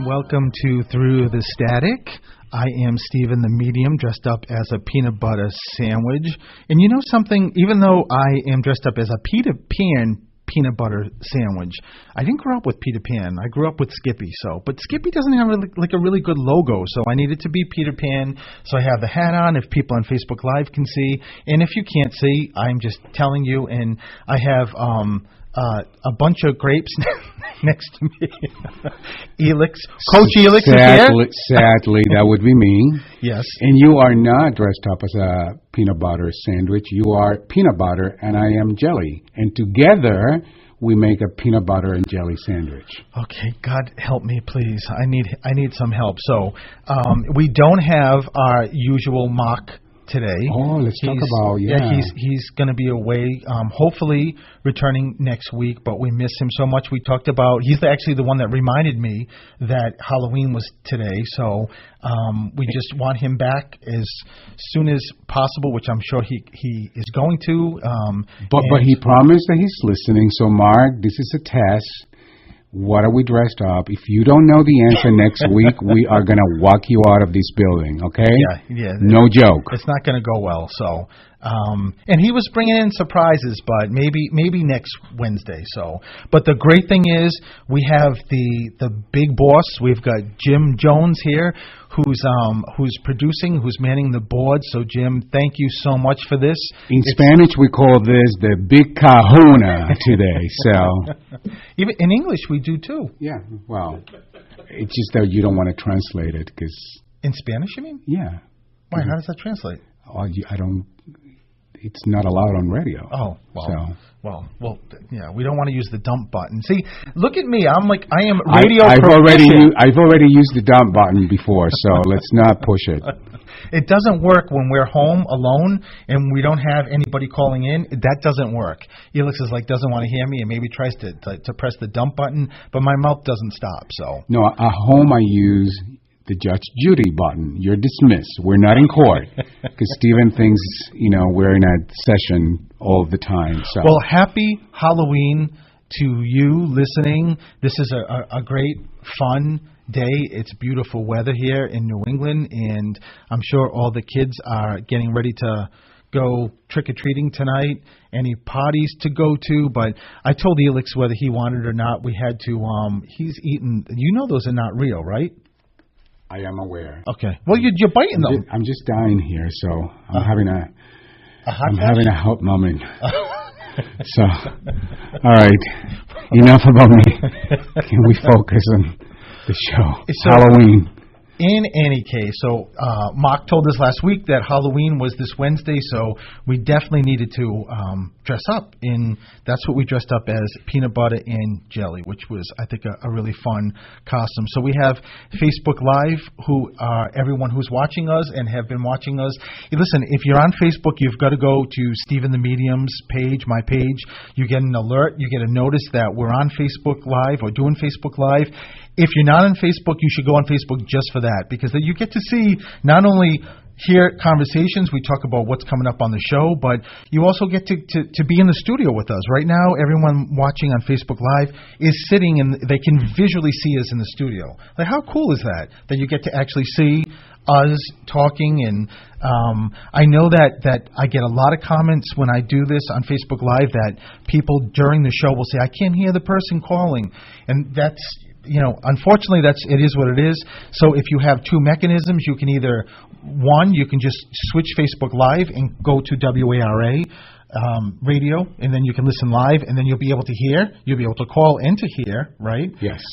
welcome to Through the Static. I am Steven the Medium, dressed up as a peanut butter sandwich. And you know something? Even though I am dressed up as a Peter Pan peanut butter sandwich, I didn't grow up with Peter Pan. I grew up with Skippy. But Skippy doesn't have a really good logo, so I needed to be Peter Pan. So I have the hat on, if people on Facebook Live can see. And if you can't see, I'm just telling you. And I have a bunch of grapes next to me. Elix. Coach Elix is here. Sadly, that would be me. Yes. And you are not dressed up as a peanut butter sandwich. You are peanut butter, and I am jelly. And together, we make a peanut butter and jelly sandwich. Okay, God help me, please. I need some help. So we don't have our usual mock today. Oh, let's talk about, he's going to be away, hopefully returning next week, but we miss him so much. We talked about, he's actually the one that reminded me that Halloween was today, so we just want him back as soon as possible, which I'm sure he is going to. But he promised that he's listening, so Mark, this is a test. What are we dressed up? If you don't know the answer next week, we are going to walk you out of this building, okay? Yeah. No joke. It's not going to go well, so. And he was bringing in surprises, but maybe next Wednesday. So, but the great thing is we have the big boss. We've got Jim Jones here, who's producing, who's manning the board. So, Jim, thank you so much for this. In Spanish, we call this the big kahuna today. So, even in English, we do too. Yeah. Well, it's just that you don't want to translate it because in Spanish, you mean? Yeah. Why? How does that translate? Oh, I don't. It's not allowed on radio. Oh, well, yeah, we don't want to use the dump button. See, look at me. I am radio I've already used the dump button before, so let's not push it. It doesn't work when we're home alone and we don't have anybody calling in. That doesn't work. Elix is doesn't want to hear me and maybe tries to press the dump button, but my mouth doesn't stop. So no, at home I use the Judge Judy button. You're dismissed. We're not in court because Steven thinks, we're in a session all the time. So. Well, happy Halloween to you listening. This is a great, fun day. It's beautiful weather here in New England, and I'm sure all the kids are getting ready to go trick-or-treating tonight. Any parties to go to, but I told Elix whether he wanted it or not, we had to, he's eaten, those are not real, right? I am aware. Okay. Well, you're biting them. I'm just dying here, so I'm having a hot moment. So, all right, enough about me. Can we focus on the show? So, Halloween. In any case, so Mark told us last week that Halloween was this Wednesday, so we definitely needed to dress up. That's what we dressed up as, peanut butter and jelly, which was, I think, a really fun costume. So we have Facebook Live, who are everyone who's watching us and have been watching us. Hey, listen, if you're on Facebook, you've got to go to Steven the Medium's page, my page. You get an alert. You get a notice that we're on Facebook Live or doing Facebook Live. If you're not on Facebook, you should go on Facebook just for that, because then you get to see not only hear conversations, we talk about what's coming up on the show, but you also get to be in the studio with us. Right now, everyone watching on Facebook Live is sitting and they can visually see us in the studio. How cool is that you get to actually see us talking? And I know that I get a lot of comments when I do this on Facebook Live that people during the show will say, I can't hear the person calling. And that's, unfortunately, it is what it is. So if you have two mechanisms, you can either, one, you can just switch Facebook Live and go to WARA radio, and then you can listen live, and then you'll be able to hear. You'll be able to call and to hear, right? Yes.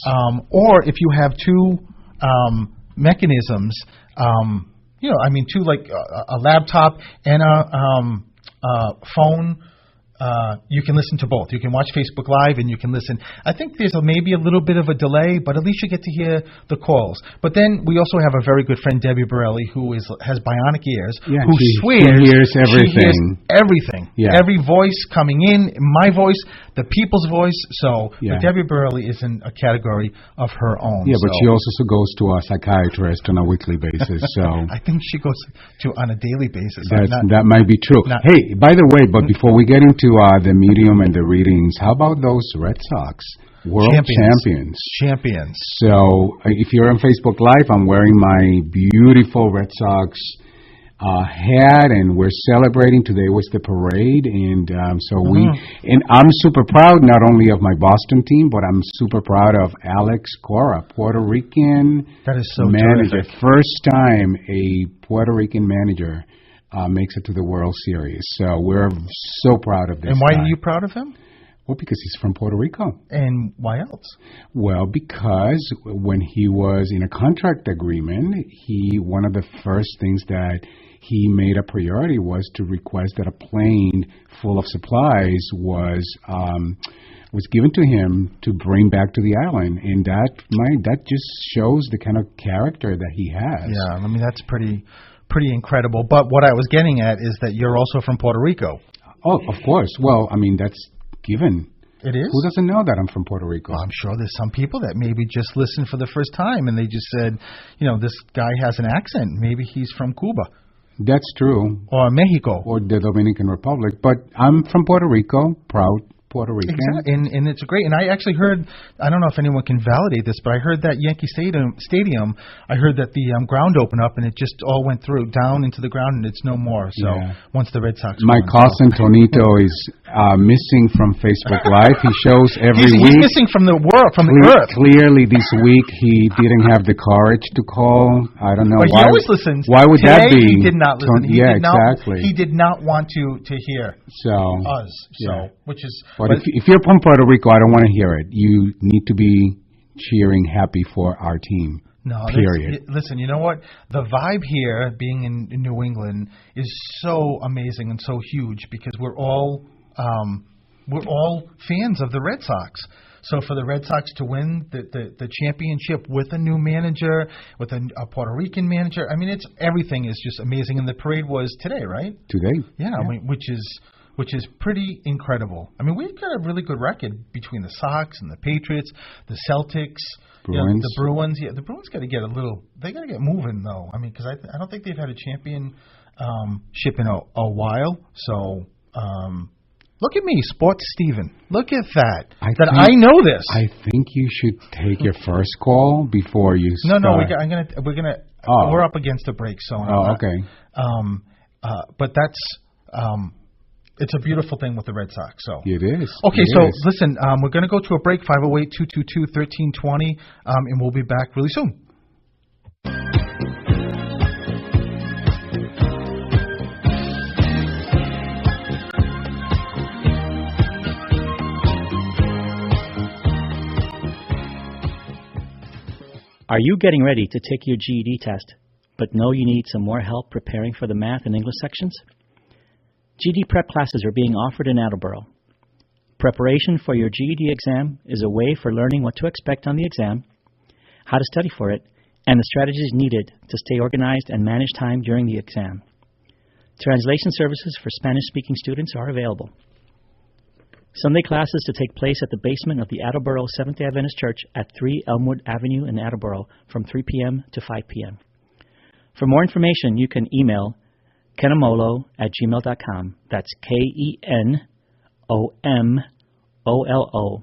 Or if you have two mechanisms, two, like a laptop and a phone, you can listen to both. You can watch Facebook Live and you can listen. I think there's maybe a little bit of a delay, but at least you get to hear the calls. But then we also have a very good friend, Debbie Borelli, who has bionic ears, who swears she hears everything. She hears everything. Yeah. Every voice coming in, my voice, the people's voice. So but Debbie Borelli is in a category of her own. Yeah, but she also goes to a psychiatrist on a weekly basis. So I think she goes to on a daily basis. That might be true. Hey, by the way, but before we get into the medium and the readings, how about those Red Sox? World champions. So if you're on Facebook Live, I'm wearing my beautiful Red Sox hat, and we're celebrating. Today was the parade, and and I'm super proud not only of my Boston team, but I'm super proud of Alex Cora, Puerto Rican manager. Terrific. First time a Puerto Rican manager makes it to the World Series. So we're so proud of this. And why guy. are you proud of him? Well, because he's from Puerto Rico. And why else? Well, because when he was in a contract agreement, one of the first things that he made a priority was to request that a plane full of supplies was given to him to bring back to the island, and that just shows the kind of character that he has. Yeah, I mean that's pretty incredible. But what I was getting at is that you're also from Puerto Rico. Oh, of course. Well, I mean that's given. It is? Who doesn't know that I'm from Puerto Rico? Well, I'm sure there's some people that maybe just listened for the first time and they just said, this guy has an accent. Maybe he's from Cuba. That's true. Or Mexico. Or the Dominican Republic. But I'm from Puerto Rico, proud Puerto Rican. Exactly. And it's great. And I actually heard, I don't know if anyone can validate this, but I heard that Yankee Stadium, I heard that the ground opened up and it just all went through down into the ground and it's no more. So once the Red Sox My cousin Tonito is missing from Facebook Live. He shows every week. He's missing from the world, from the earth. Clearly this week he didn't have the courage to call. I don't know but why. He always listens. Why would Today, that be? He did not listen. Exactly. He did not want to hear us. Which is. But if you're from Puerto Rico, I don't want to hear it. You need to be cheering happy for our team. No, period. Listen, you know what? The vibe here, being in New England, is so amazing and so huge because we're all fans of the Red Sox. So for the Red Sox to win the championship with a new manager, with a Puerto Rican manager, I mean, everything is just amazing. And the parade was today, right? Today. Yeah. I mean, which is pretty incredible. I mean, we've got a really good record between the Sox and the Patriots, the Celtics, Bruins. The Bruins. Yeah, the Bruins got to get they got to get moving though. I mean, because I don't think they've had a championship in a while. So look at me, Sports Steven. Look at that. I know this. I think you should take your first call before you start. No, we're up against a break, so. Okay. But that's. It's a beautiful thing with the Red Sox. So it is. Okay, listen, we're going to go to a break, 508-222-1320, and we'll be back really soon. Are you getting ready to take your GED test, but know you need some more help preparing for the math and English sections? GED prep classes are being offered in Attleboro. Preparation for your GED exam is a way for learning what to expect on the exam, how to study for it, and the strategies needed to stay organized and manage time during the exam. Translation services for Spanish-speaking students are available. Sunday classes to take place at the basement of the Attleboro Seventh-day Adventist Church at 3 Elmwood Avenue in Attleboro from 3 p.m. to 5 p.m. For more information, you can email kenomolo@gmail.com. That's KENOMOLO,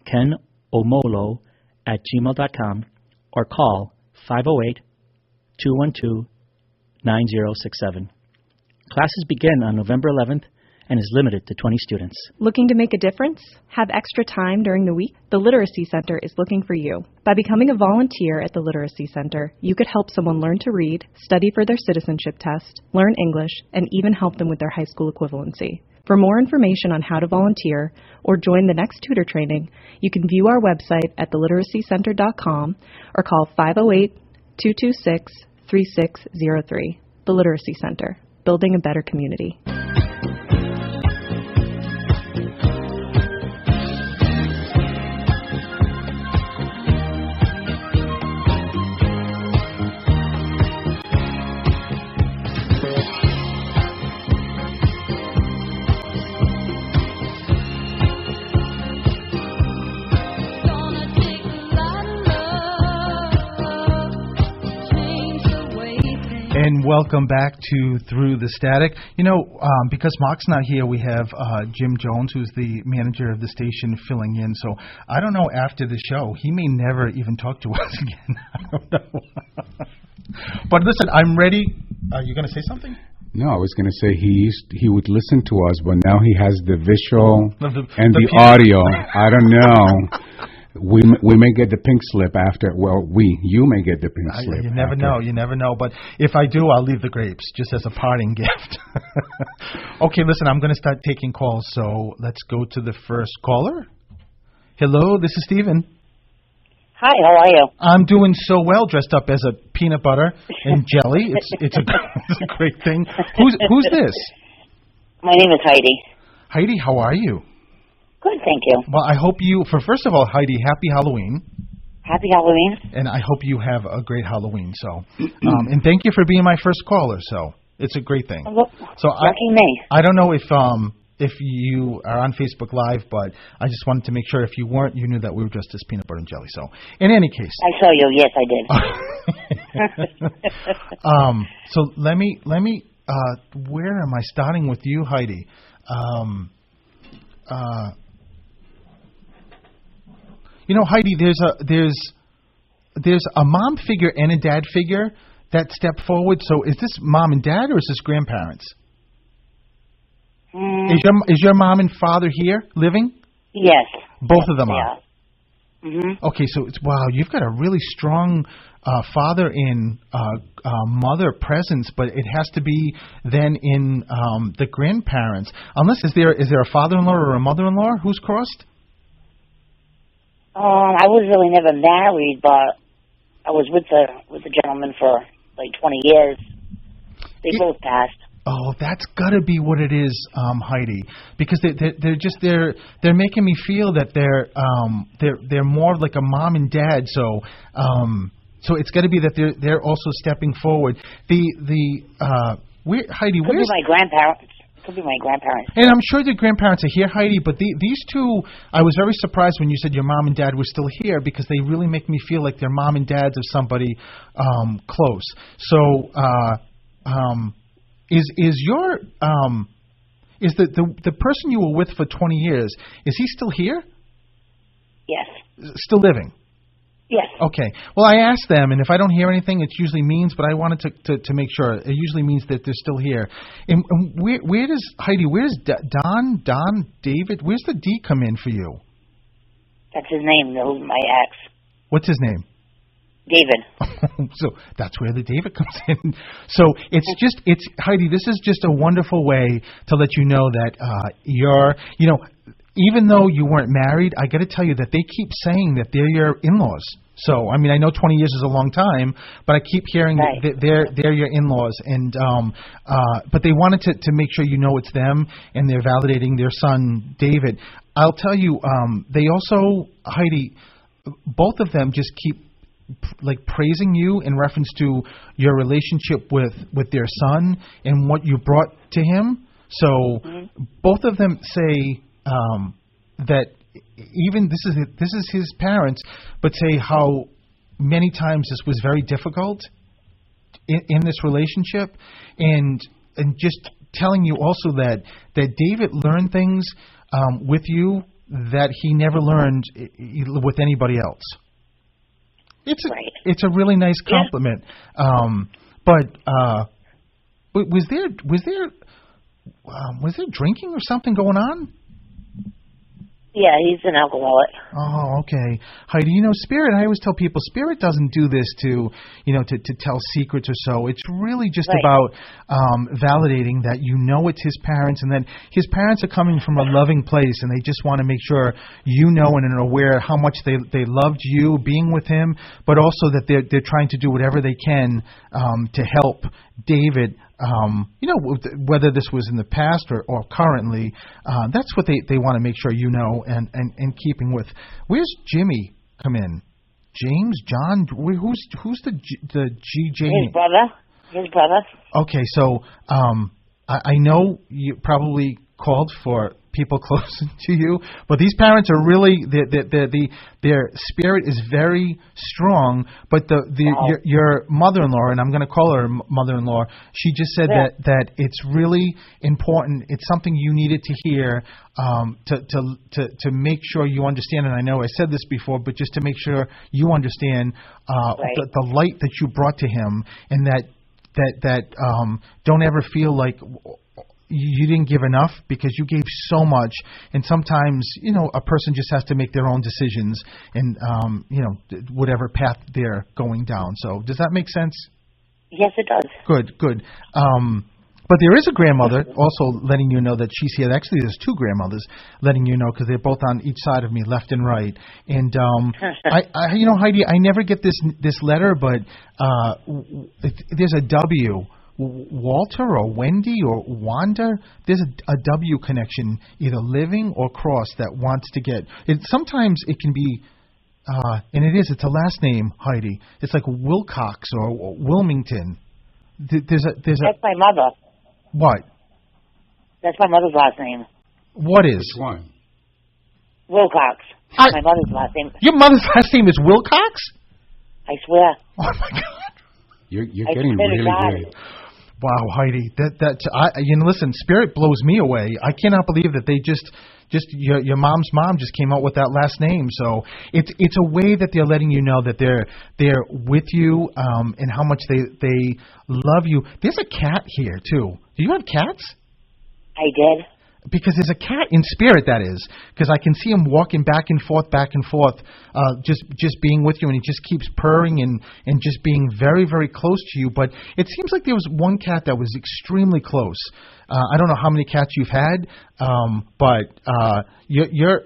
kenomolo@gmail.com, or call 508-212-9067. Classes begin on November 11th and is limited to 20 students. Looking to make a difference? Have extra time during the week? The Literacy Center is looking for you. By becoming a volunteer at the Literacy Center, you could help someone learn to read, study for their citizenship test, learn English, and even help them with their high school equivalency. For more information on how to volunteer or join the next tutor training, you can view our website at theliteracycenter.com or call 508-226-3603. The Literacy Center, building a better community. And welcome back to Through the Static. Because Mark's not here, we have Jim Jones, who's the manager of the station, filling in. So I don't know, after the show, he may never even talk to us again. I don't know. But listen, I'm ready. Are you going to say something? No, I was going to say he would listen to us, but now he has the visual and the audio. I don't know. We may get the pink slip after. Well, you may get the pink slip. You never know. You never know. But if I do, I'll leave the grapes just as a parting gift. Okay, listen, I'm going to start taking calls. So let's go to the first caller. Hello, this is Steven. Hi, how are you? I'm doing so well, dressed up as a peanut butter and jelly. It's a great thing. Who's this? My name is Heidi. Heidi, how are you? Good, thank you. Well, I hope first of all, Heidi, happy Halloween. Happy Halloween. And I hope you have a great Halloween. So, and thank you for being my first caller. So it's a great thing. So lucky me. I don't know if you are on Facebook Live, but I just wanted to make sure if you weren't, you knew that we were dressed as peanut butter and jelly. So in any case, I saw you. Yes, I did. So let me. Where am I starting with you, Heidi? Heidi, there's a mom figure and a dad figure that step forward. So is this mom and dad, or is this grandparents? Is your mom and father here living? Yes. Both of them are. Yeah. Mm-hmm. Okay, so you've got a really strong father and mother presence, but it has to be then in the grandparents. Unless is there a father-in-law or a mother-in-law who's crossed? I was really never married, but I was with the gentleman for like 20 years. They both passed. Oh, that's got to be what it is, Heidi, because they're making me feel that they're more like a mom and dad. So it's got to be that they're also stepping forward. Heidi, could be my grandparents. Could be my grandparents. And I'm sure the grandparents are here, Heidi, but these two, I was very surprised when you said your mom and dad were still here, because they really make me feel like they're mom and dads of somebody close. So is the person you were with for 20 years, is he still here? Yes. Still living? Yes. Okay. Well, I asked them, and if I don't hear anything, it usually means, but I wanted to make sure. It usually means that they're still here. And where does, Heidi, where's David, where's the D come in for you? That's his name, my ex. What's his name? David. So that's where the David comes in. So it's Heidi, this is just a wonderful way to let you know that even though you weren't married, I got to tell you that they keep saying that they're your in-laws. So, I mean, I know 20 years is a long time, but I keep hearing that they're your in-laws. And but they wanted to make sure you know it's them, and they're validating their son, David. I'll tell you, they also, Heidi, both of them just keep praising you in reference to your relationship with their son and what you brought to him. So both of them say that even this is his parents, but say how many times this was very difficult in this relationship, and just telling you also that David learned things with you that he never learned with anybody else. It's a really nice compliment. Yeah. But was there drinking or something going on? Yeah, he's an alcoholic. Oh, okay. Heidi, Spirit, I always tell people, Spirit doesn't do this to tell secrets or so. It's really just about validating that it's his parents, and that his parents are coming from a loving place, and they just want to make sure and are aware how much they loved you being with him, but also that they're trying to do whatever they can to help David. Whether this was in the past or currently, that's what they want to make sure and keeping with. Where's Jimmy come in? James, John, who's the GJ? His brother. Okay, so I know you probably called for people close to you. But these parents are really their spirit is very strong. But your mother-in-law, and I'm going to call her mother-in-law, she just said that it's really important. It's something you needed to hear to make sure you understand. And I know I said this before, but just to make sure you understand the light that you brought to him, and that don't ever feel like you didn't give enough, because you gave so much. And sometimes, a person just has to make their own decisions and, whatever path they're going down. So does that make sense? Yes, it does. Good. But there is a grandmother also letting you know that she's here. Actually, there's two grandmothers letting you know, because they're both on each side of me, left and right. And Heidi, I never get this letter, but there's a W, Walter or Wendy or Wanda. There's a W connection, either living or cross, that wants to get it. Sometimes it can be. And it's a last name, Heidi. It's like Wilcox or Wilmington. That's my mother. What? That's my mother's last name. What is? Which one? Wilcox. My mother's last name. Your mother's last name is Wilcox? I swear. Oh my God. You're getting really good. Wow, Heidi. Listen, spirit blows me away. I cannot believe that they just your mom's mom just came out with that last name. So it's a way that they're letting you know that they're with you, and how much they love you. There's a cat here too. Do you have cats? I did. Because there's a cat in spirit, that is, because I can see him walking back and forth, just being with you, and he just keeps purring and just being very, very close to you. But it seems like there was one cat that was extremely close. I don't know how many cats you've had, but your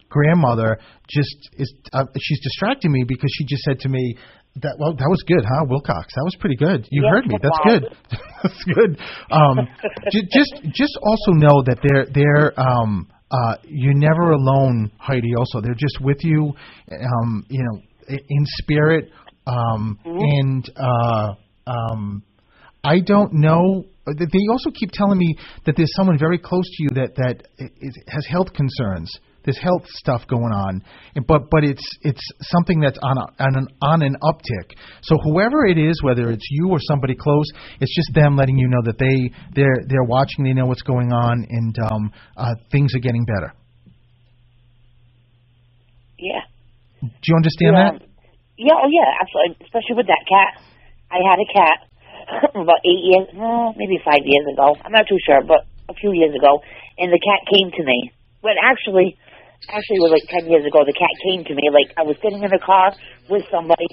grandmother she's distracting me, because she just said to me, that was good, huh, Wilcox? That was pretty good. You heard me. That's good. That's good. Just also know that they're you're never alone, Heidi. Also, they're just with you, in spirit. And I don't know. They also keep telling me that there's someone very close to you that has health concerns. There's health stuff going on, but it's something that's on an uptick. So whoever it is, whether it's you or somebody close, it's just them letting you know that they're watching, they know what's going on, and things are getting better. Yeah. Do you understand that? Yeah. Oh yeah, absolutely. Especially with that cat. I had a cat about 8 years, maybe 5 years ago. I'm not too sure, but a few years ago, and the cat came to me. But actually, it was like 10 years ago, the cat came to me. Like, I was sitting in a car with somebody,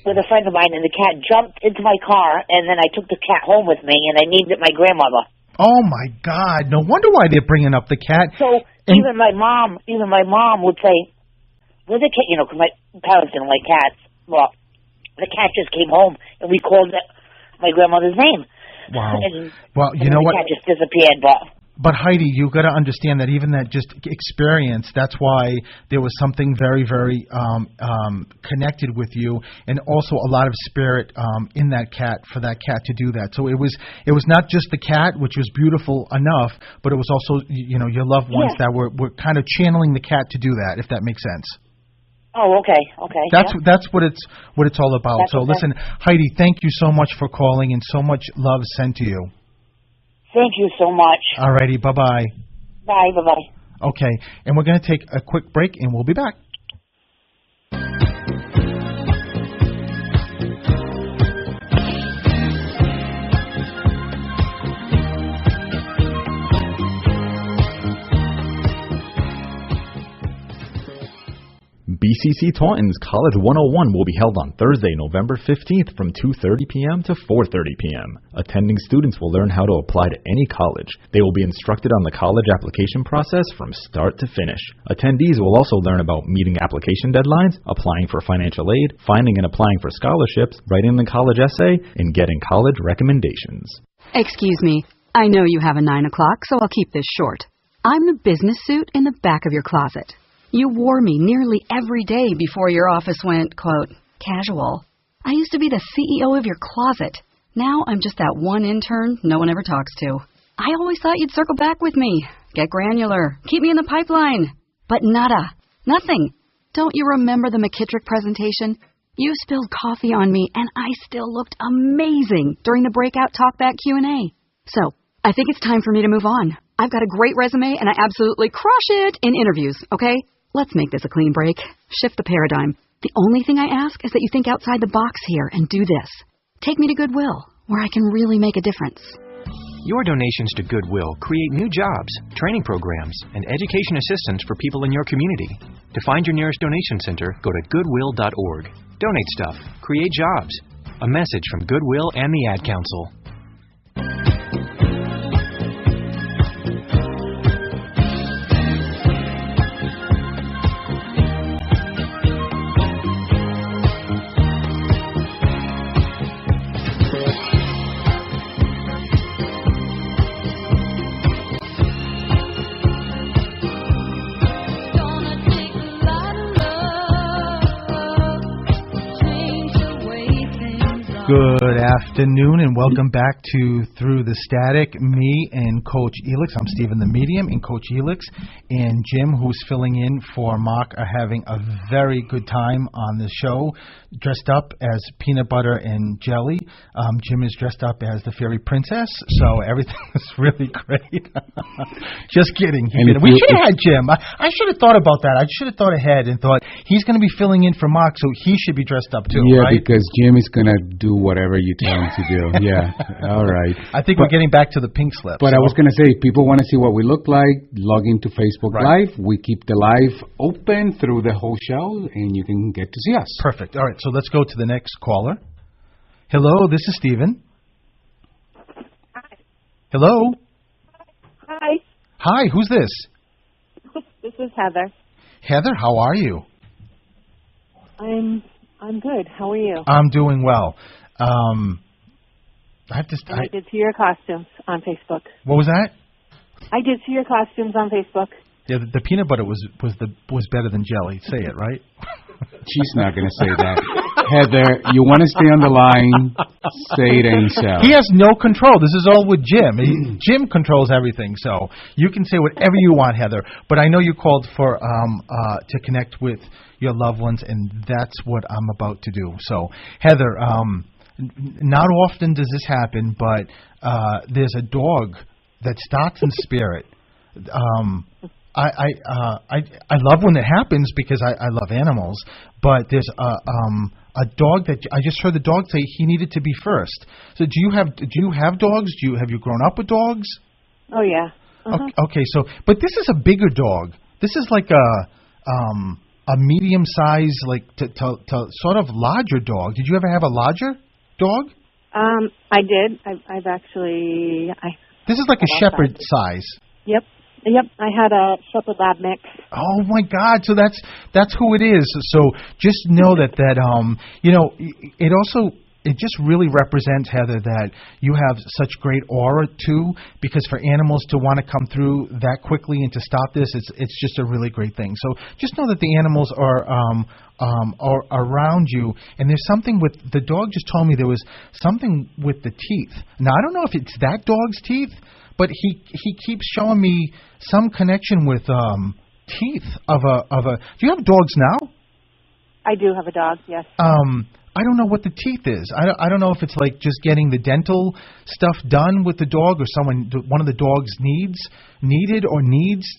with a friend of mine, and the cat jumped into my car, and then I took the cat home with me, and I named it my grandmother. Oh, my God. No wonder why they're bringing up the cat. So even my mom would say, where's the cat? Because my parents didn't like cats. Well, the cat just came home, and we called it my grandmother's name. Wow. What? The cat just disappeared, But Heidi, you got to understand that even that just experience, that's why there was something very, very connected with you, and also a lot of spirit in that cat, for that cat to do that. So it was not just the cat, which was beautiful enough, but it was also your loved ones that were kind of channeling the cat to do that, if that makes sense. Oh, okay. That's what it's all about. Listen, Heidi, thank you so much for calling, and so much love sent to you. Thank you so much. All righty, bye-bye. Bye. Okay, and we're going to take a quick break, and we'll be back. BCC Taunton's College 101 will be held on Thursday, November 15th from 2:30 p.m. to 4:30 p.m. Attending students will learn how to apply to any college. They will be instructed on the college application process from start to finish. Attendees will also learn about meeting application deadlines, applying for financial aid, finding and applying for scholarships, writing the college essay, and getting college recommendations. Excuse me. I know you have a 9 o'clock, so I'll keep this short. I'm the business suit in the back of your closet. You wore me nearly every day before your office went, quote, casual. I used to be the CEO of your closet. Now I'm just that one intern no one ever talks to. I always thought you'd circle back with me. Get granular. Keep me in the pipeline. But nada. Nothing. Don't you remember the McKittrick presentation? You spilled coffee on me, and I still looked amazing during the breakout talkback Q&A. So, I think it's time for me to move on. I've got a great resume, and I absolutely crush it in interviews, okay? Let's make this a clean break. Shift the paradigm. The only thing I ask is that you think outside the box here and do this. Take me to Goodwill, where I can really make a difference. Your donations to Goodwill create new jobs, training programs, and education assistance for people in your community. To find your nearest donation center, go to goodwill.org. Donate stuff. Create jobs. A message from Goodwill and the Ad Council. Good afternoon and welcome back to Through the Static. Me and Coach Elix. I'm Stephen the Medium, and Coach Elix and Jim, who's filling in for Mark, are having a very good time on the show, dressed up as peanut butter and jelly. Jim is dressed up as the fairy princess, so everything is really great. Just kidding. We should have had Jim. I should have thought about that. I should have thought ahead and thought he's going to be filling in for Mark, so he should be dressed up too, right? Yeah, because Jim is going to do whatever you tell him to do. Yeah, all right. I think we're getting back to the pink slip. But I was going to say, if people want to see what we look like, log into Facebook Live. We keep the live open through the whole show, and you can get to see us. Perfect. All right, so let's go to the next caller. Hello, this is Stephen. Hi. Hello. Hi. Hi, who's this? This is Heather. Heather, how are you? I'm good. How are you? I'm doing well. I did see your costumes on Facebook. What was that? I did see your costumes on Facebook. Yeah, the peanut butter was better than jelly. Say it, right? She's not going to say that. Heather, you want to stay on the line, say it ain't so. He has no control. This is all with Jim. Jim controls everything, so you can say whatever you want, Heather. But I know you called for to connect with your loved ones, and that's what I'm about to do. So, Heather, not often does this happen, but there's a dog that starts in spirit. I love when it happens because I love animals, but there's a dog that I just heard the dog say he needed to be first. So do you have dogs? Have you grown up with dogs? Oh yeah. Uh-huh. Okay, so but this is a bigger dog. This is like a medium size, like to sort of larger dog. Did you ever have a larger dog? I did. I've actually. This is like a shepherd size. Yep. I had a Shepherd Lab mix. Oh my God! So that's who it is. So just know that it just really represents, Heather, that you have such great aura too. Because for animals to want to come through that quickly and to stop this, it's just a really great thing. So just know that the animals are around you, and there's something with the dog. Just told me there was something with the teeth. Now I don't know if it's that dog's teeth, but he keeps showing me some connection with teeth of a. Do you have dogs now? I do have a dog. Yes. I don't know what the teeth is. I don't know if it's like just getting the dental stuff done with the dog, or one of the dog's needed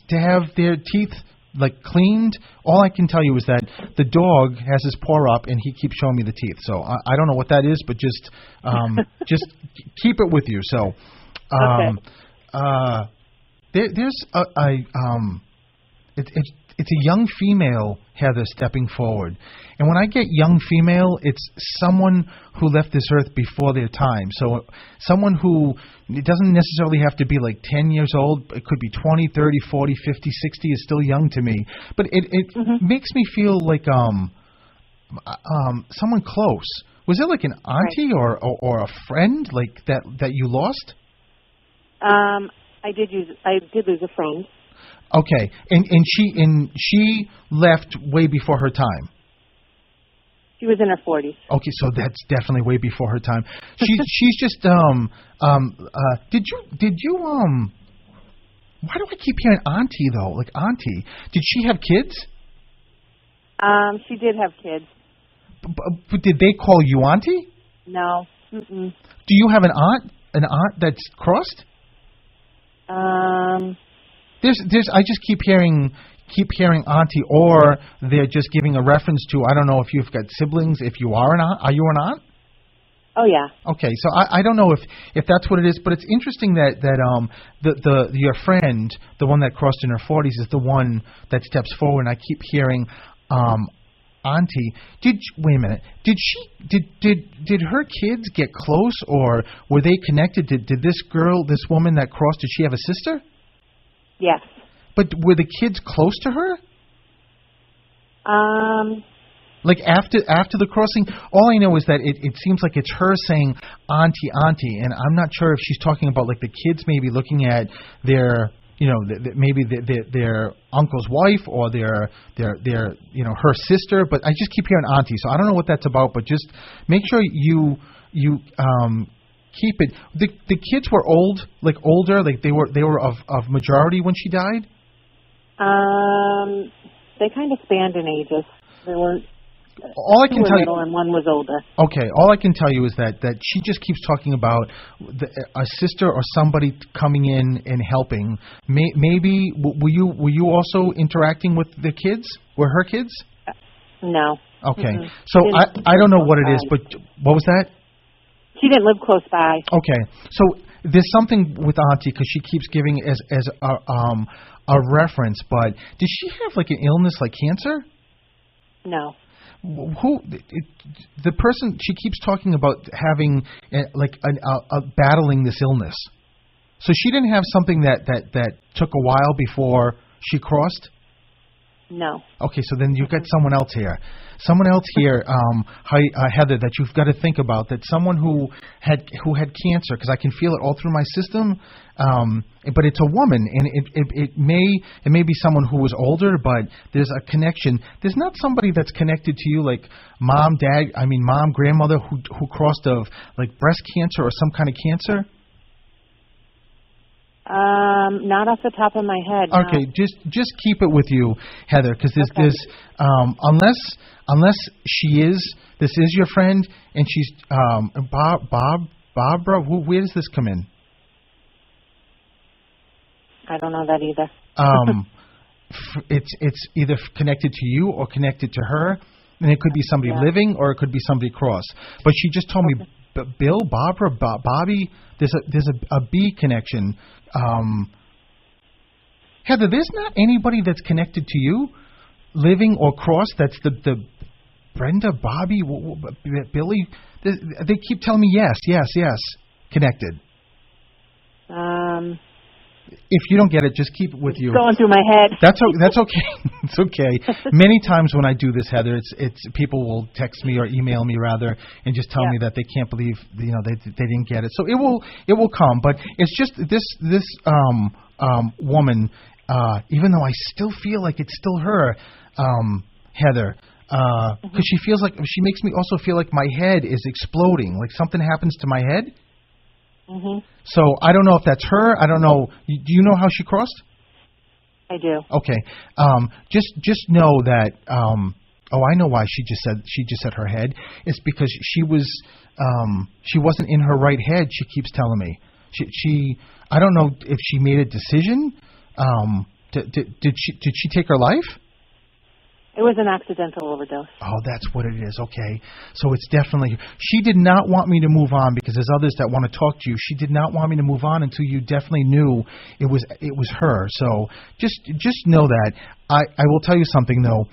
to have their teeth like cleaned. All I can tell you is that the dog has his paw up and he keeps showing me the teeth. So I don't know what that is, but just keep it with you. So. Okay. There's it's a young female, Heather, stepping forward. And when I get young female, it's someone who left this earth before their time. So someone who, it doesn't necessarily have to be like 10 years old. It could be 20, 30, 40, 50, 60 is still young to me. But it makes me feel like someone close. Was it like an auntie or a friend like that you lost? I did lose a friend. Okay, and she left way before her time. She was in her 40s. Okay, so that's definitely way before her time. She's just did you why do I keep hearing auntie though? Like auntie. Did she have kids? She did have kids. But did they call you auntie? No. Mm-mm. Do you have an aunt that's crossed? There's I just keep hearing auntie, or they're just giving a reference to, I don't know if you've got siblings, if you are an aunt. Are you an aunt? Oh yeah. Okay, so I don't know if that's what it is, but it's interesting that your friend, the one that crossed in her 40s, is the one that steps forward, and I keep hearing auntie. Wait a minute. Did her kids get close, or were they connected? Did this woman that crossed, did she have a sister? Yes. But were the kids close to her? Like after the crossing, all I know is that it seems like it's her saying auntie, and I'm not sure if she's talking about like the kids maybe looking at their, maybe their uncle's wife or their her sister, but I just keep hearing auntie, so I don't know what that's about, but just make sure you keep it. The kids were older, like they were of majority when she died. They kind of spanned in ages. They weren't. All I can tell you, and one was older. Okay, all I can tell you is that she just keeps talking about a sister or somebody coming in and helping. Maybe were you also interacting with the kids? Were her kids? No. Okay, mm-hmm. So I don't know what it is, but what was that? She didn't live close by. Okay, so there's something with auntie because she keeps giving it as a reference. But did she have like an illness like cancer? No. The person she keeps talking about having battling this illness. So she didn't have something that took a while before she crossed? No. Okay, so then you've got someone else here. Heather, that you've got to think about, that someone who had cancer, because I can feel it all through my system, but it's a woman, and it may be someone who was older, but there's a connection. There's not somebody that's connected to you, like mom, grandmother, who crossed of like breast cancer or some kind of cancer? Not off the top of my head. Okay, no. just keep it with you, Heather, because there's unless this is your friend, and she's Barbara. Where does this come in? I don't know that either. It's either connected to you or connected to her, and it could be somebody living or it could be somebody cross. But she just told me Bill, Barbara, Bobby. There's a B connection. Heather, there's not anybody that's connected to you, living or cross. That's the Brenda, Bobby, Billy. They keep telling me yes, connected. If you don't get it, just keep it with you. It's going through my head. That's okay. It's okay. Many times when I do this, Heather, it's people will text me or email me rather, and just tell me that they can't believe they didn't get it. So it will come, but it's just this woman. Even though I still feel like it's still her, Heather, because she makes me also feel like my head is exploding, like something happens to my head. Mm-hmm. So I don't know if that's her. I don't know. Do you know how she crossed? I do. Okay. Just know that. I know why she just said her head. It's because she wasn't in her right head. She keeps telling me. She I don't know if she made a decision. Did she take her life? It was an accidental overdose. Oh, that's what it is. Okay. So it's definitely... She did not want me to move on because there's others that want to talk to you. She did not want me to move on until you definitely knew it was her. So just know that. I will tell you something, though.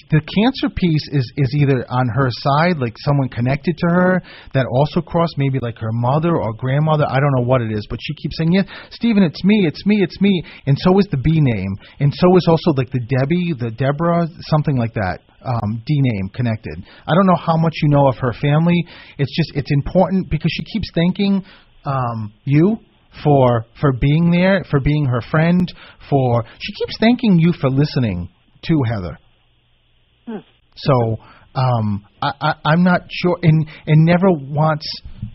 The cancer piece is either on her side, like someone connected to her that also crossed, maybe like her mother or grandmother. I don't know what it is, but she keeps saying, "Yeah, Stephen, it's me. And so is the B name, and so is also like the Debbie, the Deborah, something like that. D name connected. I don't know how much you know of her family. It's important because she keeps thanking you for being there, for being her friend. She keeps thanking you for listening to Heather. So I'm not sure, and never wants,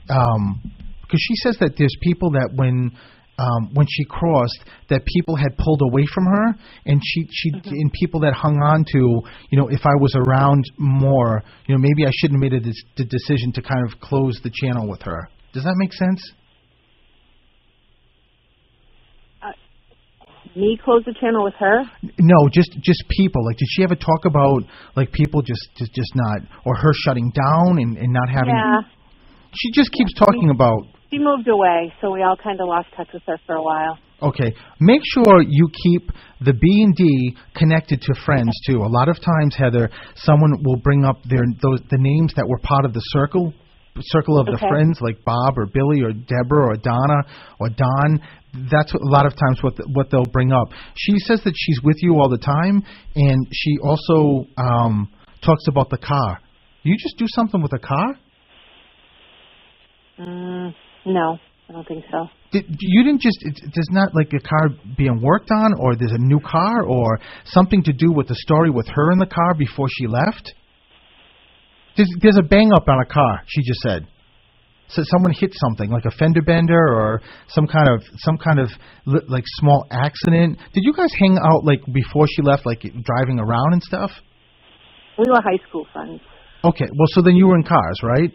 because she says that there's people that when she crossed, that people had pulled away from her, and she and people that hung on to, if I was around more, maybe I shouldn't have made the decision to kind of close the channel with her. Does that make sense? Me close the channel with her? No, just people. Like, did she ever talk about like people just not, or her shutting down and not having? Yeah. She just keeps talking about. She moved away, so we all kind of lost touch with her for a while. Okay, make sure you keep the B&D connected to friends too. A lot of times, Heather, someone will bring up the names that were part of the circle of the friends, like Bob or Billy or Deborah or Donna or Don. That's a lot of times what they'll bring up. She says that she's with you all the time, and she also talks about the car. You just do something with a car? No, I don't think so. You didn't just, there's not like a car being worked on, or there's a new car, or something to do with the story with her in the car before she left? There's a bang up on a car, she just said. So someone hit something, like a fender bender or some kind of like small accident. Did you guys hang out like before she left, like driving around and stuff? We were high school friends. Okay, well, so then you were in cars, right?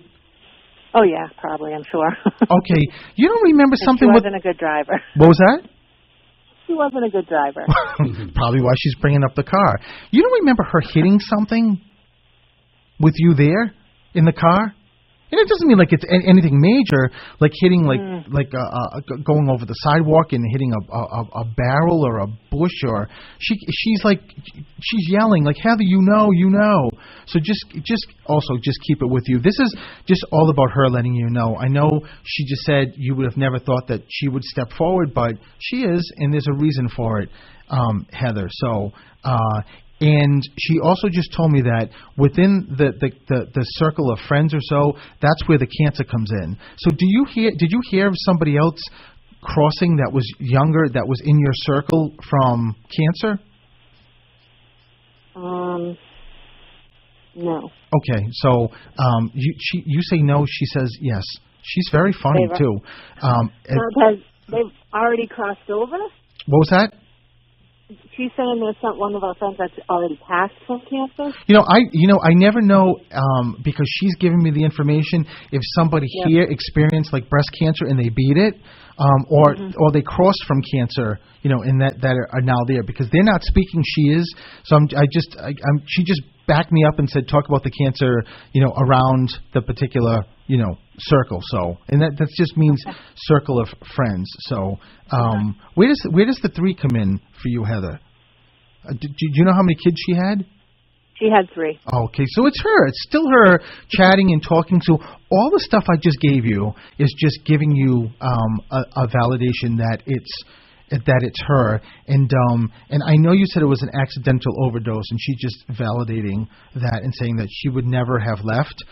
Oh yeah, probably, I'm sure. Okay, you don't remember something? She wasn't a good driver. What was that? She wasn't a good driver. Probably why she's bringing up the car. You don't remember her hitting something with you there in the car? And it doesn't mean like it's anything major, like hitting going over the sidewalk and hitting a barrel or a bush, or she's yelling like, Heather, you know. So just keep it with you. This is just all about her letting you know. I know she just said you would have never thought that she would step forward, but she is, and there's a reason for it, Heather. So. And she also just told me that within the circle of friends or so, that's where the cancer comes in. So did you hear of somebody else crossing that was younger, that was in your circle from cancer? No. Okay, so you say no, she says yes. She's very funny too. Because they've already crossed over? What was that? She's saying there's one of our friends that's already passed from cancer. I never know because she's giving me the information if somebody here experienced like breast cancer and they beat it, or they crossed from cancer, and that are now there, because they're not speaking. She is. So she just backed me up and said talk about the cancer, around the particular circle. So, and that just means circle of friends. So, where does the 3 come in for you, Heather? Do you know how many kids she had? She had 3. Okay, so it's her. It's still her chatting and talking. So all the stuff I just gave you is just giving you a validation that it's her. And I know you said it was an accidental overdose, and she's just validating that and saying that she would never have left.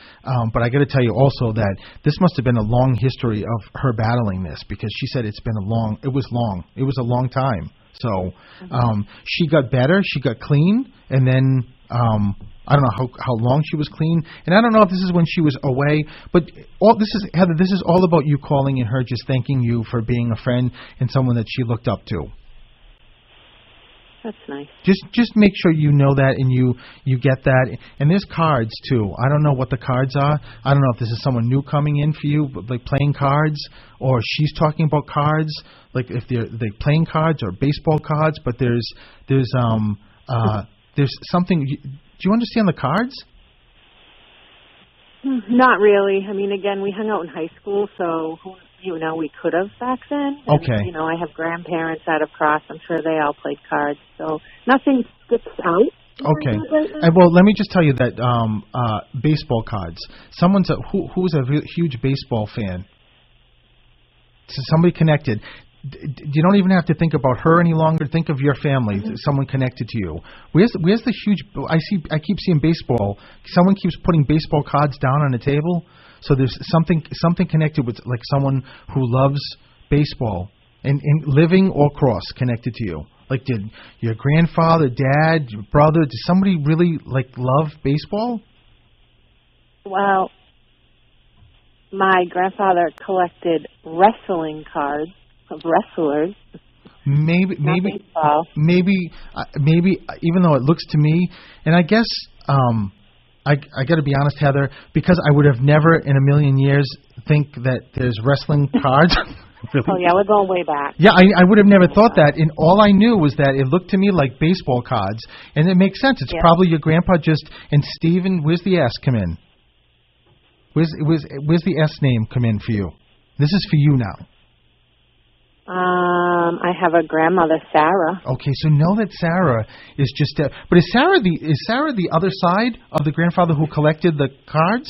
But I got to tell you also that this must have been a long history of her battling this, because she said it was a long time. So she got better, she got clean, and then I don't know how long she was clean, and I don't know if this is when she was away, but Heather, this is all about you calling and her just thanking you for being a friend and someone that she looked up to. That's nice. Just make sure you know that and you get that. And there's cards too. I don't know what the cards are. I don't know if this is someone new coming in for you, like playing cards, or she's talking about cards, like if they're playing cards or baseball cards. But there's something. Do you understand the cards? Not really. I mean, again, we hung out in high school, so we could have back then. And, okay. I have grandparents out of Cross. I'm sure they all played cards, so nothing sticks out. Okay. Well, let me just tell you that baseball cards. Someone's who's a huge baseball fan. So somebody connected. You don't even have to think about her any longer. Think of your family, someone connected to you. Where's the huge? I keep seeing baseball. Someone keeps putting baseball cards down on the table. So there's something connected with like someone who loves baseball and living or cross connected to you. Like, did your grandfather, dad, your brother, did somebody really like love baseball? Well, my grandfather collected wrestling cards of wrestlers. Maybe, baseball. maybe, even though it looks to me, and I guess I got to be honest, Heather, because I would have never in a million years think that there's wrestling cards. Really? Oh, yeah, we're going way back. Yeah, I would have never thought that, and all I knew was that it looked to me like baseball cards, and it makes sense. It's probably your grandpa just, and Stephen, where's the S come in? Where's the S name come in for you? This is for you now. I have a grandmother, Sarah. Okay, so know that Sarah is just, but is Sarah the other side of the grandfather who collected the cards?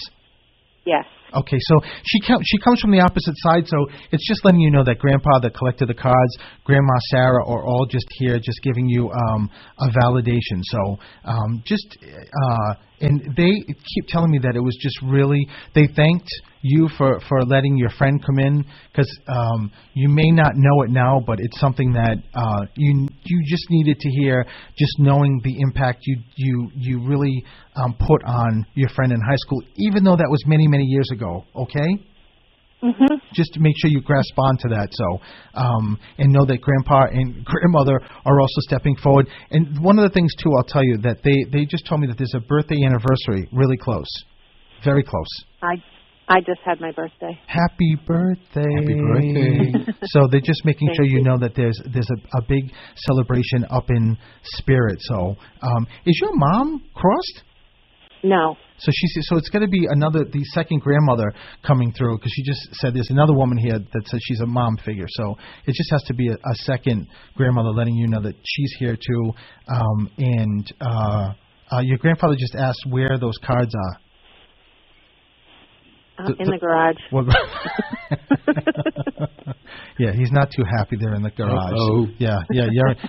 Yes. Okay, so she comes from the opposite side, so it's just letting you know that Grandpa that collected the cards, Grandma Sarah are all just here, just giving you a validation. So and they keep telling me that it was just really, they thanked you for letting your friend come in, because you may not know it now, but it's something that you just needed to hear, just knowing the impact you really put on your friend in high school, even though that was many, many years ago, okay? Mm-hmm. Just to make sure you grasp onto that, so and know that Grandpa and Grandmother are also stepping forward. And one of the things, too, I'll tell you, that they just told me that there's a birthday anniversary really close, very close. I just had my birthday. Happy birthday. Happy birthday. So they're just making sure you know that there's a big celebration up in spirit. So is your mom crossed? No. So so it's going to be the second grandmother coming through, because she just said there's another woman here that says she's a mom figure. So it just has to be a second grandmother letting you know that she's here too. And your grandfather just asked where those cards are. In the garage. Well, yeah, he's not too happy there in the garage. Uh-oh. Yeah,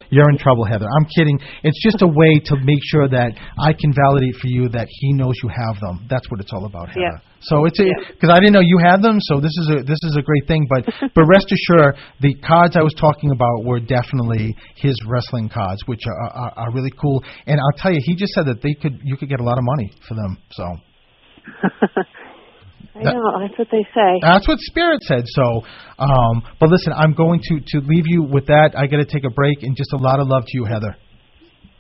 you're in trouble, Heather. I'm kidding. It's just a way to make sure that I can validate for you that he knows you have them. That's what it's all about, Heather. Yeah. So it's because I didn't know you had them, so this is a great thing. But rest assured, the cards I was talking about were definitely his wrestling cards, which are really cool. And I'll tell you, he just said that you could get a lot of money for them. So. I know, that's what they say. That's what Spirit said. So, but listen, I'm going to leave you with that. I got to take a break, and just a lot of love to you, Heather.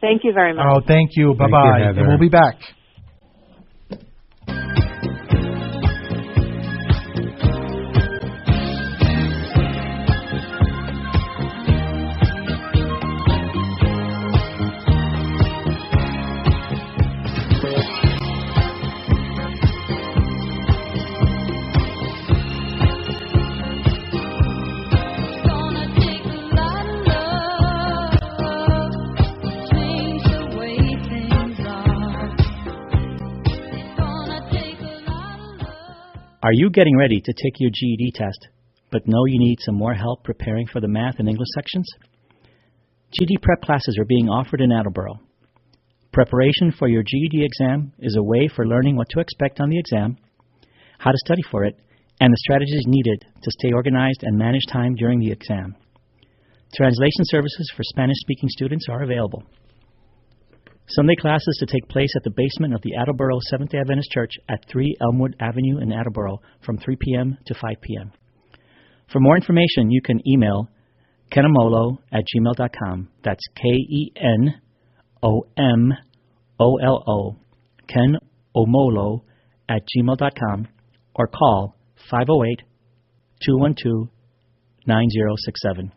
Thank you very much. Oh, thank you. Bye-bye. Thank you, and we'll be back. Are you getting ready to take your GED test, but know you need some more help preparing for the math and English sections? GED prep classes are being offered in Attleboro. Preparation for your GED exam is a way for learning what to expect on the exam, how to study for it, and the strategies needed to stay organized and manage time during the exam. Translation services for Spanish-speaking students are available. Sunday classes to take place at the basement of the Attleboro Seventh-day Adventist Church at 3 Elmwood Avenue in Attleboro from 3 p.m. to 5 p.m. For more information, you can email kenomolo@gmail.com. That's KENOMOLO, kenomolo@gmail.com, or call 508-212-9067.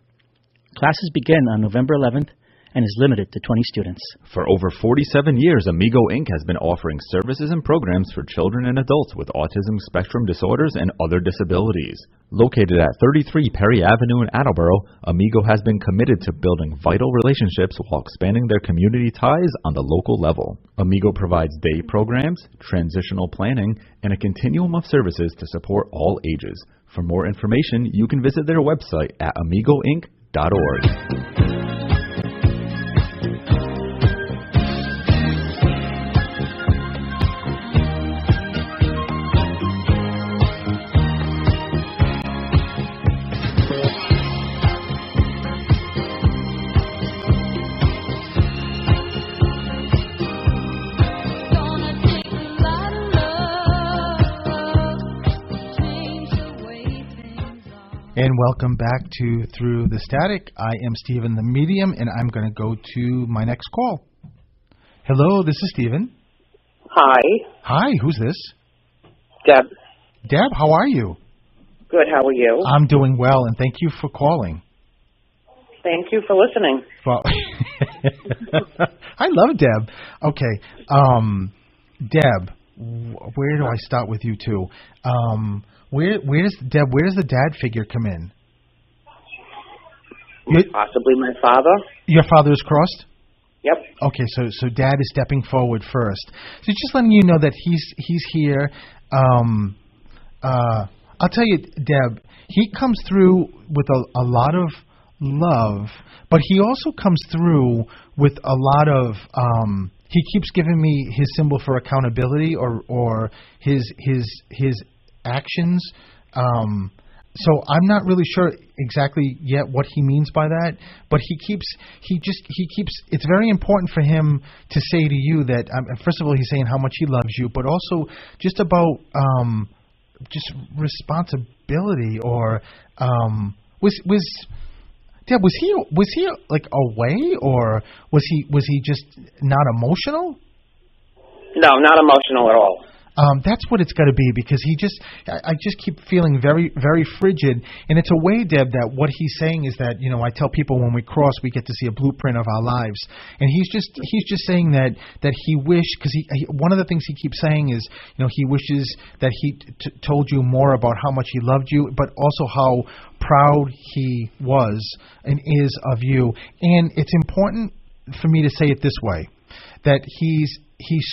Classes begin on November 11th and is limited to 20 students. For over 47 years, Amigo Inc. has been offering services and programs for children and adults with autism spectrum disorders and other disabilities. Located at 33 Perry Avenue in Attleboro, Amigo has been committed to building vital relationships while expanding their community ties on the local level. Amigo provides day programs, transitional planning, and a continuum of services to support all ages. For more information, you can visit their website at amigoinc.org. And welcome back to Through the Static. I am Stephen the Medium, and I'm going to go to my next call. Hello, this is Stephen. Hi. Hi, who's this? Deb. Deb, how are you? Good, how are you? I'm doing well, and thank you for calling. Thank you for listening. Well, I love Deb. Okay, Deb, where do I start with you two? Where does the dad figure come in? Possibly my father. Your father is crossed? Yep. Okay, so dad is stepping forward first. So just letting you know that he's here. I'll tell you, Deb, he comes through with a lot of love, but he also comes through with a lot of he keeps giving me his symbol for accountability or his actions. So I'm not really sure exactly yet what he means by that, but he keeps. It's very important for him to say to you that first of all he's saying how much he loves you, but also just about just responsibility or Deb, was he like away or was he just not emotional? No, not emotional at all. That's what it's got to be because I just keep feeling very, very frigid. And it's a way, Deb, that what he's saying is that, I tell people when we cross, we get to see a blueprint of our lives. And he's just saying that he wished, because one of the things he keeps saying is, he wishes that he told you more about how much he loved you, but also how proud he was and is of you. And it's important for me to say it this way, that he's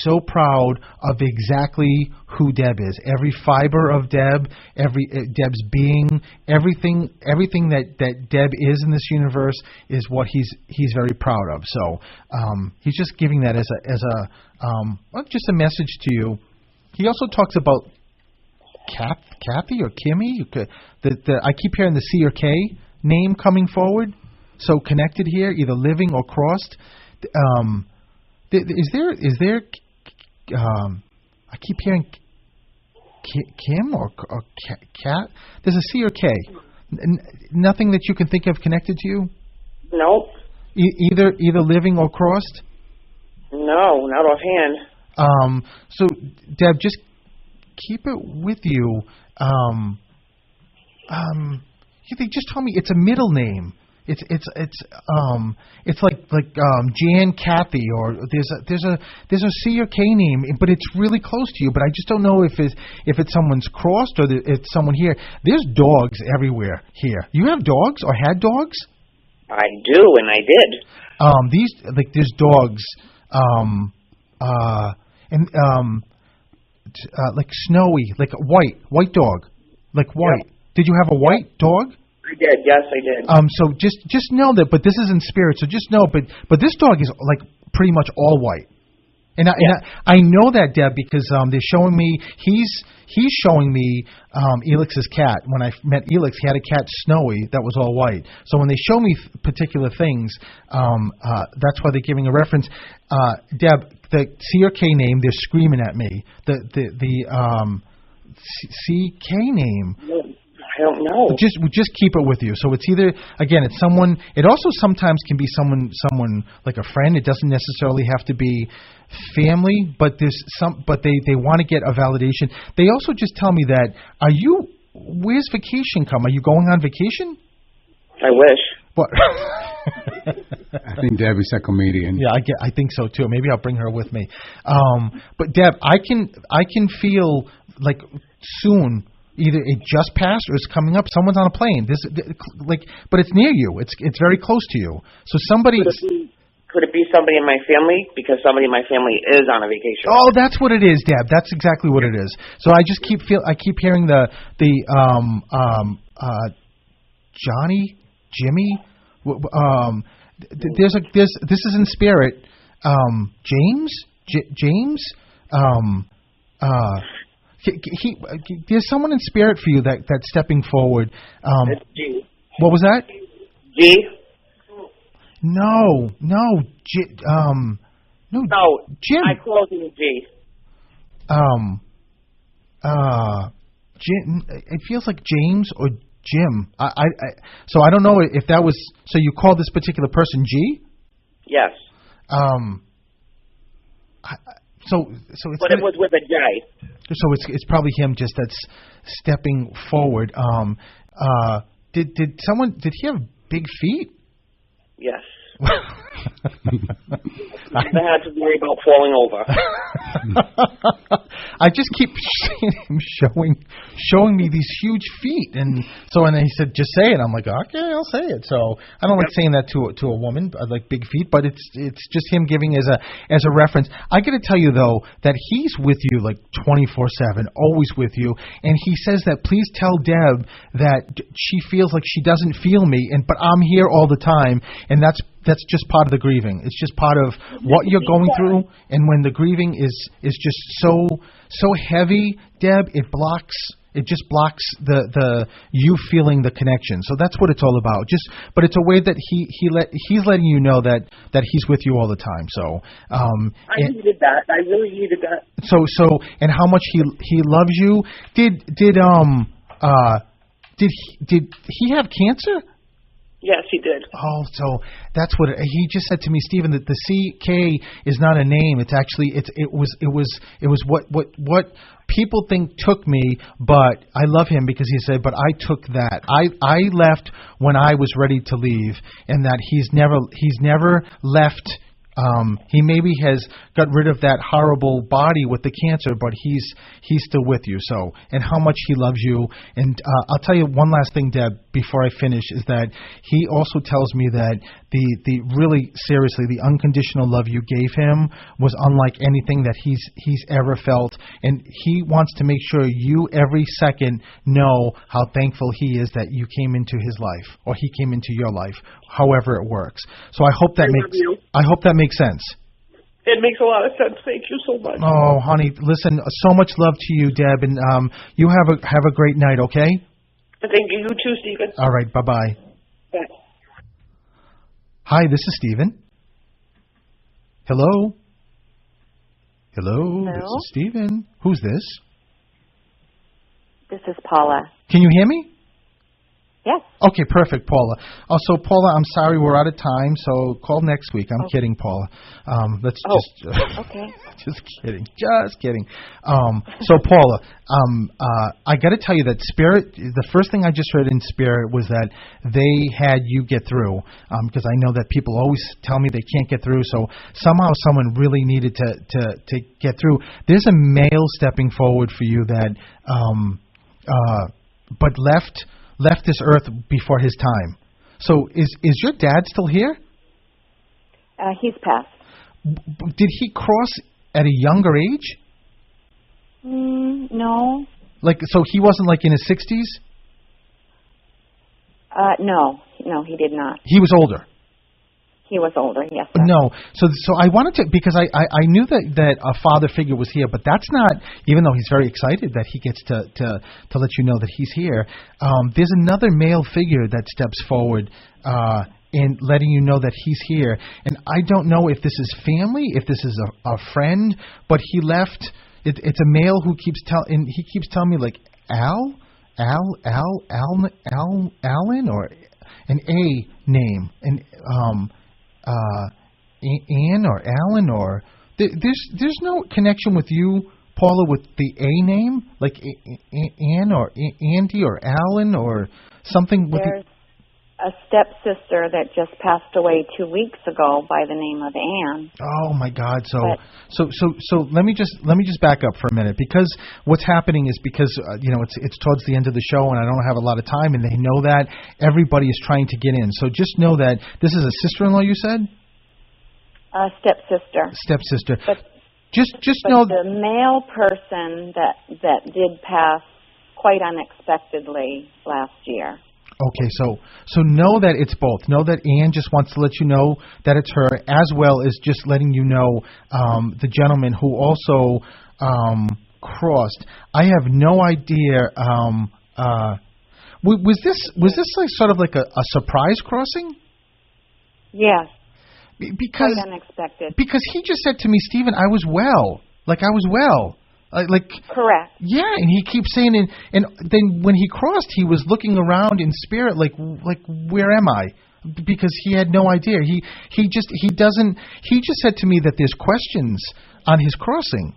so proud of exactly who Deb is. Every fiber of Deb, Deb's being, everything that Deb is in this universe is what he's very proud of. So he's just giving that as just a message to you. He also talks about Kathy or Kimmy. I keep hearing the C or K name coming forward. So connected here, either living or crossed. Is there? I keep hearing Kim or Cat. There's a C or K. Nothing that you can think of connected to you. Nope. Either living or crossed. No, not offhand. So Deb, just keep it with you. They just told me it's a middle name. It's like Jan Kathy or there's a C or K name, but it's really close to you. But I just don't know if it's someone's crossed or it's someone here. There's dogs everywhere here. You have dogs or had dogs? I do, and I did. There's dogs, like Snowy, like a white dog, like white. Yep. Did you have a white dog? I did, yes, I did. So just know that, but this is in spirit. So just know, but this dog is like pretty much all white, and I know that, Deb, because they're showing me he's showing me Elix's cat. When I met Elix, he had a cat, Snowy, that was all white. So when they show me particular things, that's why they're giving a reference. Deb, the C or K name, they're screaming at me. The CK name. I don't know. Just keep it with you. So it's either, again, it's someone. It also sometimes can be someone like a friend. It doesn't necessarily have to be family, but there's some. But they want to get a validation. They also just tell me that where's vacation come? Are you going on vacation? I wish. What? I think Debbie's a comedian. Yeah, I think so too. Maybe I'll bring her with me. But Deb, I can feel like soon. Either it just passed or it's coming up. Someone's on a plane. But it's near you. It's very close to you. So somebody. Could it be somebody in my family? Because somebody in my family is on a vacation. Oh, that's what it is, Deb. That's exactly what it is. So I just keep hearing the Johnny, Jimmy. This is in spirit. James. There's someone in spirit for you that's stepping forward. It's G. What was that? G. No, Jim. I called him G. Jim. It feels like James or Jim. So I don't know if that was. So you called this particular person G? Yes. So it's. But it was with a J. So it's probably him just that's stepping forward. Did he have big feet? Yes. I had to worry about falling over. I just keep seeing him showing me these huge feet, and he said, "Just say it." I'm like, "Okay, I'll say it." So I don't like saying that to a woman. I like big feet, but it's just him giving as a reference. I got to tell you though that he's with you like 24/7, always with you, and he says that please tell Deb that she feels like she doesn't feel me, but I'm here all the time, and that's just part of the grieving. It's just part of what you're going through, and when the grieving is just so heavy, Deb, it just blocks the you feeling the connection. So that's what it's all about. But it's a way that he's letting you know that he's with you all the time. So I needed that. I really needed that. So and how much he loves you. Did he have cancer? Yes, he did. Oh, so that's what he just said to me, Stephen. That the CK is not a name. It's actually it was what people think took me, but I love him because he said, but I took that. I left when I was ready to leave, and that he's never left. He maybe has got rid of that horrible body with the cancer, but he's still with you. So, and how much he loves you. And I'll tell you one last thing, Deb, before I finish, is that he also tells me that the really seriously the unconditional love you gave him was unlike anything that he's ever felt, and he wants to make sure you every second know how thankful he is that you came into his life, or he came into your life, however it works. So I hope that makes sense. It makes a lot of sense. Thank you so much. Oh, honey, listen, so much love to you, Deb, and you have a great night, okay? Thank you. You too, Stephen. All right, bye-bye. Bye. Hi, this is Stephen. Hello? Hello, this is Stephen. Who's this? This is Paula. Can you hear me? Yes. Okay, perfect, Paula. Also, Paula, I'm sorry we're out of time, so call next week. I'm kidding, Paula. Okay. Just kidding. So, Paula, I got to tell you that Spirit, the first thing I just heard in Spirit was that they had you get through, because I know that people always tell me they can't get through, so somehow someone really needed to get through. There's a male stepping forward for you that, but left this earth before his time. So is your dad still here? He's passed. Did he cross at a younger age? No. So he wasn't in his 60s? No, he did not. He was older. He was older, yes. Sir. No, so I wanted to, because I knew that a father figure was here, but that's not, even though he's very excited that he gets to let you know that he's here, there's another male figure that steps forward in letting you know that he's here. And I don't know if this is family, if this is a friend, but he left, it's a male who keeps telling me Alan, or an A name, and Ann or Alan, or there's no connection with you, Paula, with the A name, like Ann or Andy or Alan or something. There's a stepsister that just passed away 2 weeks ago by the name of Ann. Oh my God! So let me just back up for a minute, because what's happening is because it's towards the end of the show and I don't have a lot of time, and they know that everybody is trying to get in. So just know that this is a sister-in-law. You said stepsister. Stepsister. But just know the male person that did pass quite unexpectedly last year. Okay, so know that it's both. Know that Ann just wants to let you know that it's her, as well as just letting you know the gentleman who also crossed. I have no idea. Was this sort of like a surprise crossing? Yes. Because quite unexpected. Because he just said to me, Stephen, I was well. I was well. Correct. Yeah, and he keeps saying, and then when he crossed, he was looking around in spirit, like where am I? Because he had no idea. He just said to me that there's questions on his crossing.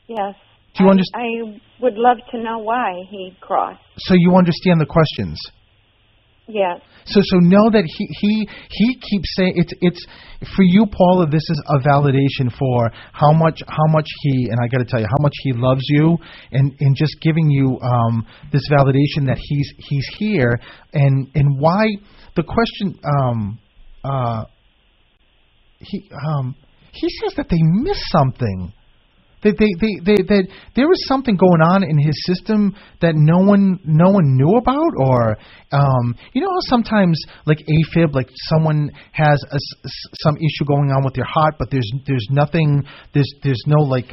Yes. Do you understand? I would love to know why he crossed. So you understand the questions. Yes. So know that he keeps saying it's for you, Paula. This is a validation for how much he, and I got to tell you how much he loves you, and just giving you this validation that he's here, and why the question he says that they missed something. That there was something going on in his system that no one knew about, or you know how sometimes like AFib, like someone has some issue going on with their heart, but there's nothing, there's no like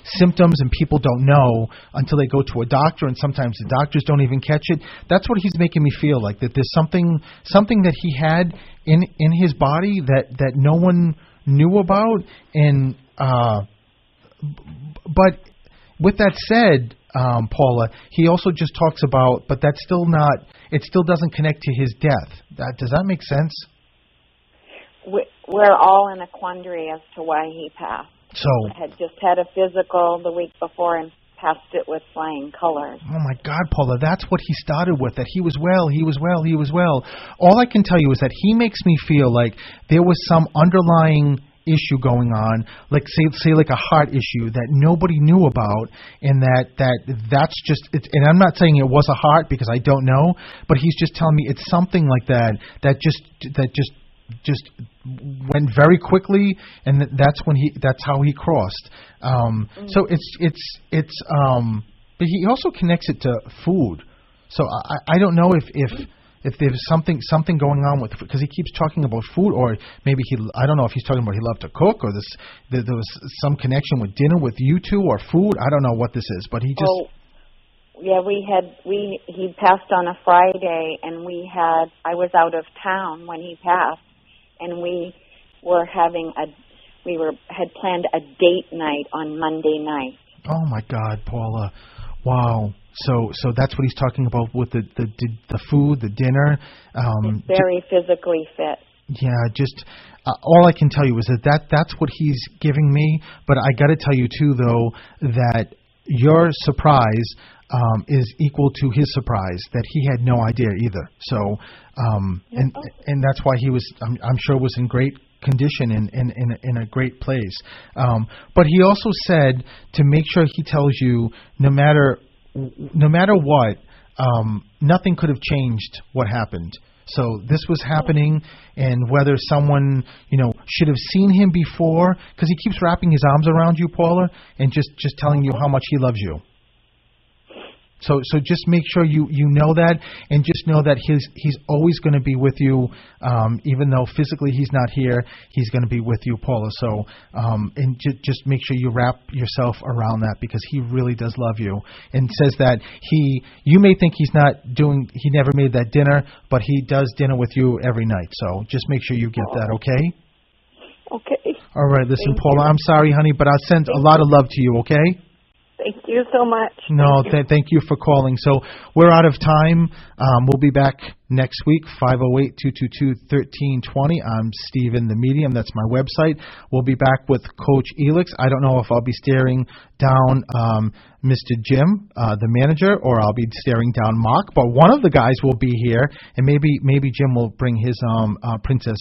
symptoms, and people don't know until they go to a doctor, and sometimes the doctors don't even catch it. That's what he's making me feel like, that there's something that he had in his body that no one knew about, and but with that said, Paula, he also just talks about, but that's still not, it still doesn't connect to his death. Does that make sense? We're all in a quandary as to why he passed. So I had just had a physical the week before and passed it with flying colors. Oh my God, Paula, that's what he started with, that he was well. All I can tell you is that he makes me feel like there was some underlying issue going on, like say like a heart issue that nobody knew about, and that's just it. And I'm not saying it was a heart because I don't know, but he's just telling me it's something like that just went very quickly, and that's how he crossed. So it's but he also connects it to food. So I don't know if there's something going on with, because he keeps talking about food, or maybe I don't know if he's talking about he loved to cook, or there was some connection with dinner with you two, or food. I don't know what this is, but he just. Oh, yeah, he passed on a Friday, and I was out of town when he passed, and we had planned a date night on Monday night. Oh my God, Paula. Wow. So that's what he's talking about with the food, the dinner. Very physically fit. Yeah, just all I can tell you is that's what he's giving me. But I got to tell you too, though, that your surprise is equal to his surprise, that he had no idea either. So and that's why he was, I'm sure, was in great condition and in a great place. But he also said to make sure he tells you no matter what, nothing could have changed what happened. So this was happening, and whether someone, should have seen him before, because he keeps wrapping his arms around you, Paula, and just telling you how much he loves you. So just make sure you know that, and just know that he's always going to be with you, even though physically he's not here. He's going to be with you, Paula. So and just make sure you wrap yourself around that, because he really does love you, and says that you may think he never made that dinner, but he does dinner with you every night. So just make sure you get that, okay? Okay. All right, listen, Paula, I'm sorry, honey, but I'll send a lot of love to you, okay? Thank you so much. No, thank you for calling. So we're out of time. We'll be back next week, 508-222-1320. I'm Stephen, the medium. That's my website. We'll be back with Coach Elix. I don't know if I'll be staring down Mr. Jim, the manager, or I'll be staring down Mark, but one of the guys will be here, and maybe Jim will bring his princess